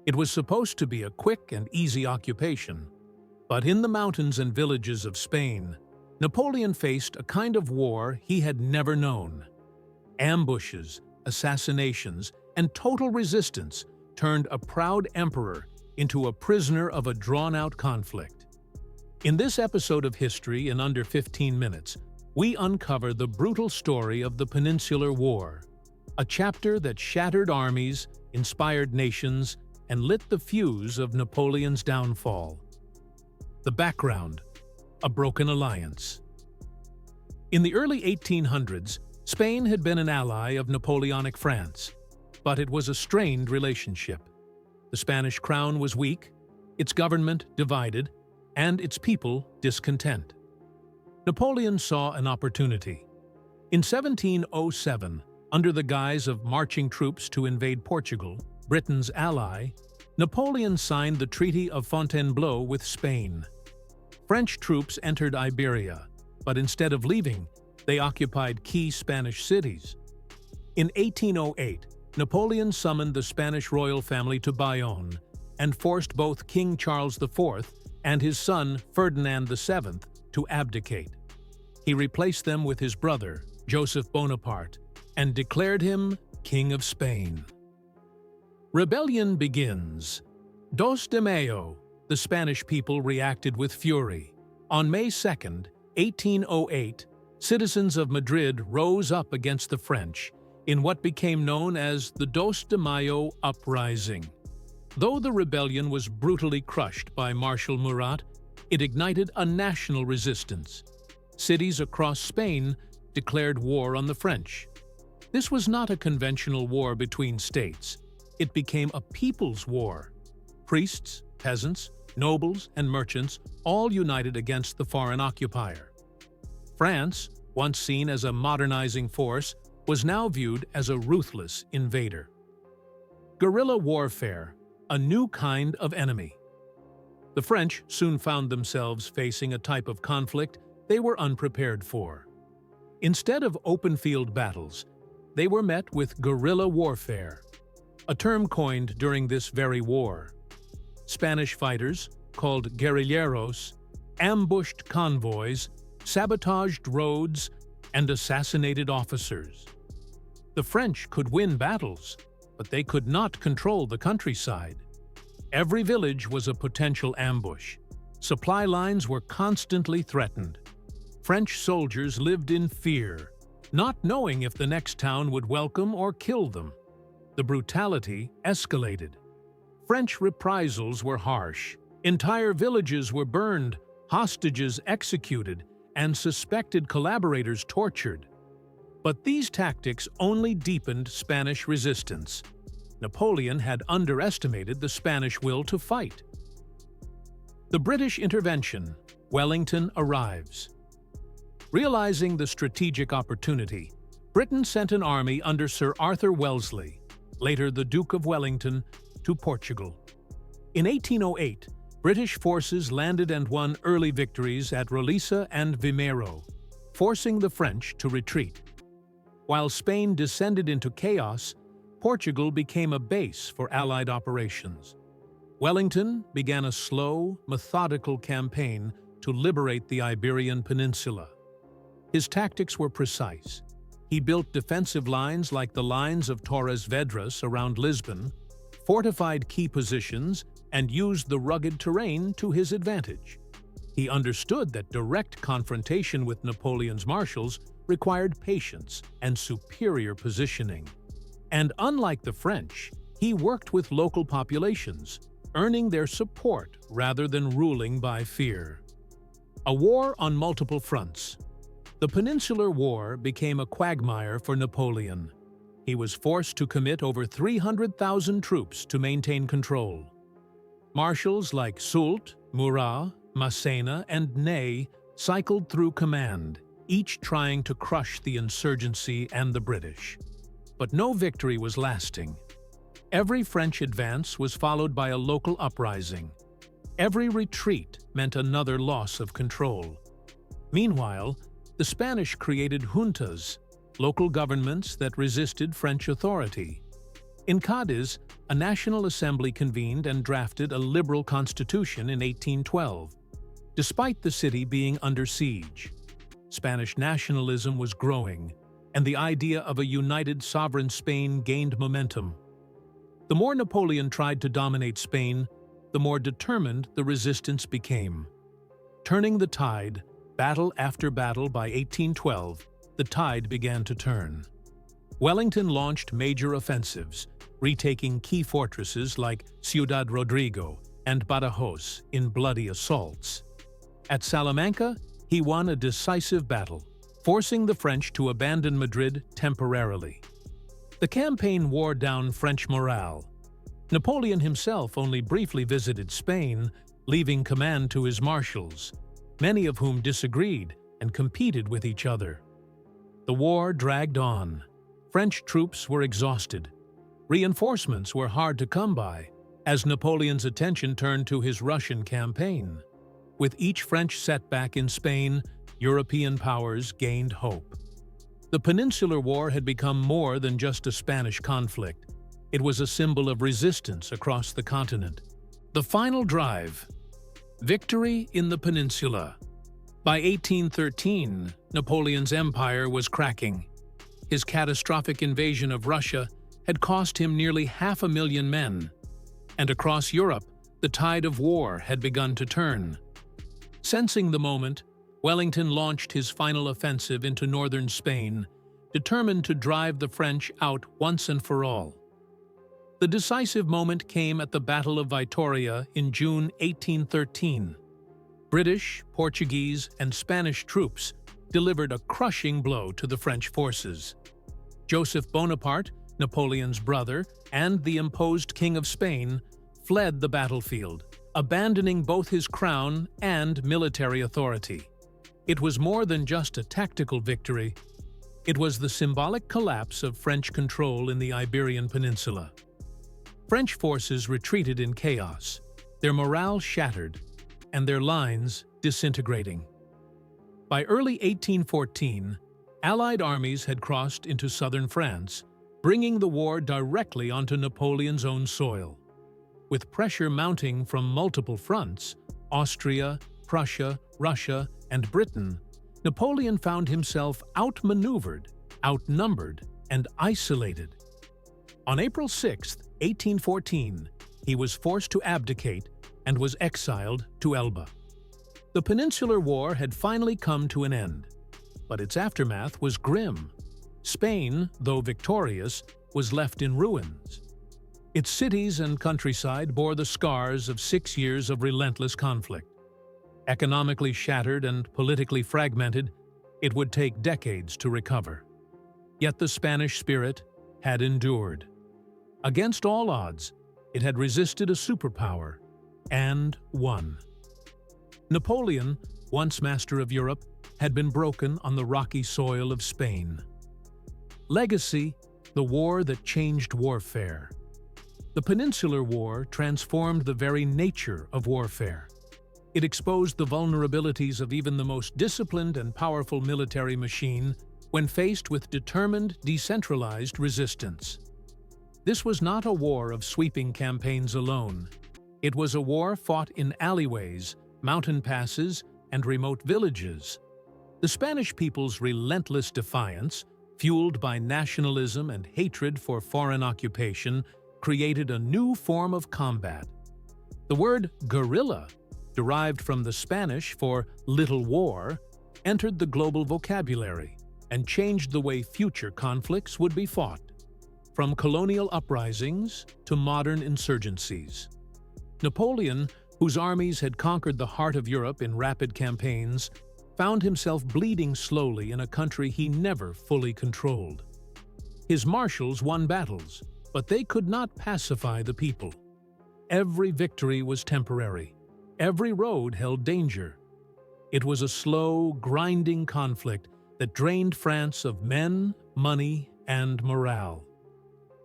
It was supposed to be a quick and easy occupation, but in the mountains and villages of Spain, Napoleon faced a kind of war he had never known. Ambushes, assassinations, and total resistance turned a proud emperor into a prisoner of a drawn-out conflict. In this episode of History in under 15 minutes, we uncover the brutal story of the Peninsular War, a chapter that shattered armies, inspired nations, and lit the fuse of Napoleon's downfall. The background: a broken alliance. In the early 1800s, Spain had been an ally of Napoleonic France, but it was a strained relationship. The Spanish crown was weak, its government divided, and its people discontent. Napoleon saw an opportunity. In 1707, under the guise of marching troops to invade Portugal, Britain's ally, Napoleon signed the Treaty of Fontainebleau with Spain. French troops entered Iberia, but instead of leaving, they occupied key Spanish cities. In 1808, Napoleon summoned the Spanish royal family to Bayonne and forced both King Charles IV and his son Ferdinand VII to abdicate. He replaced them with his brother, Joseph Bonaparte, and declared him King of Spain. Rebellion begins. 2 de Mayo, the Spanish people reacted with fury. On May 2, 1808, citizens of Madrid rose up against the French in what became known as the 2 de Mayo Uprising. Though the rebellion was brutally crushed by Marshal Murat, it ignited a national resistance. Cities across Spain declared war on the French. This was not a conventional war between states. It became a people's war. Priests, peasants, nobles, and merchants all united against the foreign occupier. France, once seen as a modernizing force, was now viewed as a ruthless invader. Guerrilla warfare, a new kind of enemy. The French soon found themselves facing a type of conflict they were unprepared for. Instead of open-field battles, they were met with guerrilla warfare, a term coined during this very war. Spanish fighters, called guerrilleros, ambushed convoys, sabotaged roads, and assassinated officers. The French could win battles, but they could not control the countryside. Every village was a potential ambush. Supply lines were constantly threatened. French soldiers lived in fear, not knowing if the next town would welcome or kill them. The brutality escalated. French reprisals were harsh. Entire villages were burned, hostages executed, and suspected collaborators tortured. But these tactics only deepened Spanish resistance. Napoleon had underestimated the Spanish will to fight. The British intervention. Wellington arrives. Realizing the strategic opportunity, Britain sent an army under Sir Arthur Wellesley, later the Duke of Wellington, to Portugal. In 1808, British forces landed and won early victories at Roliça and Vimeiro, forcing the French to retreat. While Spain descended into chaos, Portugal became a base for Allied operations. Wellington began a slow, methodical campaign to liberate the Iberian Peninsula. His tactics were precise. He built defensive lines like the lines of Torres Vedras around Lisbon, fortified key positions, and used the rugged terrain to his advantage. He understood that direct confrontation with Napoleon's marshals required patience and superior positioning. And unlike the French, he worked with local populations, earning their support rather than ruling by fear. A war on multiple fronts. The Peninsular War became a quagmire for Napoleon. He was forced to commit over 300,000 troops to maintain control. Marshals like Soult, Murat, Massena, and Ney cycled through command, each trying to crush the insurgency and the British. But no victory was lasting. Every French advance was followed by a local uprising. Every retreat meant another loss of control. Meanwhile, the Spanish created juntas, local governments that resisted French authority. In Cadiz, a national assembly convened and drafted a liberal constitution in 1812, despite the city being under siege. Spanish nationalism was growing, and the idea of a united sovereign Spain gained momentum. The more Napoleon tried to dominate Spain, the more determined the resistance became. Turning the tide, battle after battle, by 1812, the tide began to turn. Wellington launched major offensives, retaking key fortresses like Ciudad Rodrigo and Badajoz in bloody assaults. At Salamanca, he won a decisive battle, forcing the French to abandon Madrid temporarily. The campaign wore down French morale. Napoleon himself only briefly visited Spain, leaving command to his marshals, many of whom disagreed and competed with each other. The war dragged on. French troops were exhausted. Reinforcements were hard to come by, as Napoleon's attention turned to his Russian campaign. With each French setback in Spain, European powers gained hope. The Peninsular War had become more than just a Spanish conflict. It was a symbol of resistance across the continent. The final drive. Victory in the Peninsula. By 1813, Napoleon's empire was cracking. His catastrophic invasion of Russia had cost him nearly 500,000 men, and across Europe, the tide of war had begun to turn. Sensing the moment, Wellington launched his final offensive into northern Spain, determined to drive the French out once and for all. The decisive moment came at the Battle of Vitoria in June 1813. British, Portuguese, and Spanish troops delivered a crushing blow to the French forces. Joseph Bonaparte, Napoleon's brother, and the imposed King of Spain fled the battlefield, abandoning both his crown and military authority. It was more than just a tactical victory. It was the symbolic collapse of French control in the Iberian Peninsula. French forces retreated in chaos, their morale shattered, and their lines disintegrating. By early 1814, Allied armies had crossed into southern France, bringing the war directly onto Napoleon's own soil. With pressure mounting from multiple fronts, Austria, Prussia, Russia, and Britain, Napoleon found himself outmaneuvered, outnumbered, and isolated. On April 6, 1814, he was forced to abdicate and was exiled to Elba. The Peninsular War had finally come to an end, but its aftermath was grim. Spain, though victorious, was left in ruins. Its cities and countryside bore the scars of 6 years of relentless conflict. Economically shattered and politically fragmented, it would take decades to recover. Yet the Spanish spirit had endured. Against all odds, it had resisted a superpower and won. Napoleon, once master of Europe, had been broken on the rocky soil of Spain. Legacy: the war that changed warfare. The Peninsular War transformed the very nature of warfare. It exposed the vulnerabilities of even the most disciplined and powerful military machine when faced with determined, decentralized resistance. This was not a war of sweeping campaigns alone. It was a war fought in alleyways, mountain passes, and remote villages. The Spanish people's relentless defiance, fueled by nationalism and hatred for foreign occupation, created a new form of combat. The word guerrilla, derived from the Spanish for little war, entered the global vocabulary and changed the way future conflicts would be fought, from colonial uprisings to modern insurgencies. Napoleon, whose armies had conquered the heart of Europe in rapid campaigns, found himself bleeding slowly in a country he never fully controlled. His marshals won battles, but they could not pacify the people. Every victory was temporary. Every road held danger. It was a slow, grinding conflict that drained France of men, money, and morale.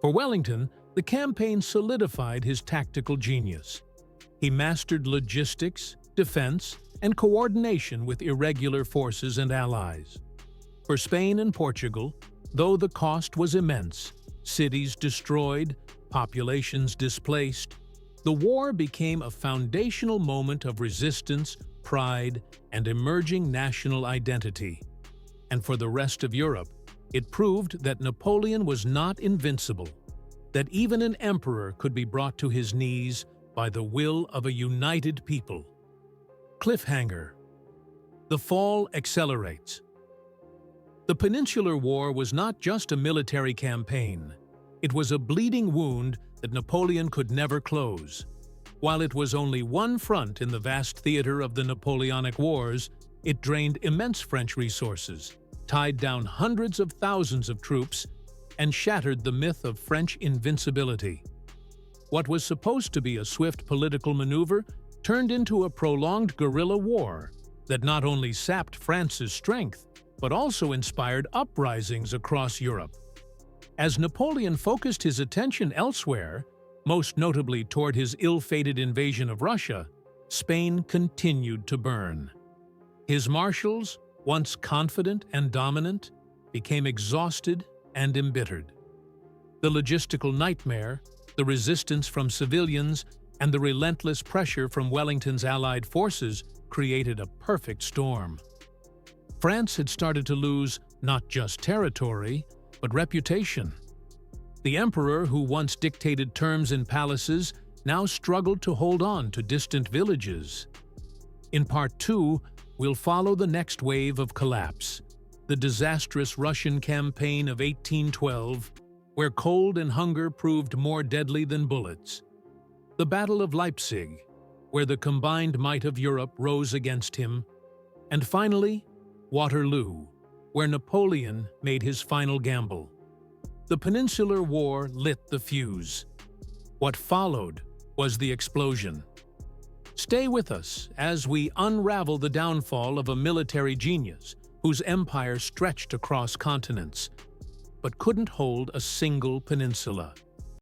For Wellington, the campaign solidified his tactical genius. He mastered logistics, defense, and coordination with irregular forces and allies. For Spain and Portugal, though the cost was immense, cities destroyed, populations displaced, the war became a foundational moment of resistance, pride, and emerging national identity. And for the rest of Europe, it proved that Napoleon was not invincible, that even an emperor could be brought to his knees by the will of a united people. Cliffhanger. The fall accelerates. The Peninsular War was not just a military campaign. It was a bleeding wound that Napoleon could never close. While it was only one front in the vast theater of the Napoleonic Wars, it drained immense French resources, tied down hundreds of thousands of troops, and shattered the myth of French invincibility. What was supposed to be a swift political maneuver turned into a prolonged guerrilla war that not only sapped France's strength, but also inspired uprisings across Europe. As Napoleon focused his attention elsewhere, most notably toward his ill-fated invasion of Russia, Spain continued to burn. His marshals, once confident and dominant, became exhausted and embittered. The logistical nightmare, the resistance from civilians, and the relentless pressure from Wellington's allied forces created a perfect storm. France had started to lose not just territory, but reputation. The emperor, who once dictated terms in palaces, now struggled to hold on to distant villages. In Part 2, we'll follow the next wave of collapse, the disastrous Russian campaign of 1812, where cold and hunger proved more deadly than bullets. The Battle of Leipzig, where the combined might of Europe rose against him. And finally, Waterloo, where Napoleon made his final gamble. The Peninsular War lit the fuse. What followed was the explosion. Stay with us as we unravel the downfall of a military genius whose empire stretched across continents, but couldn't hold a single peninsula.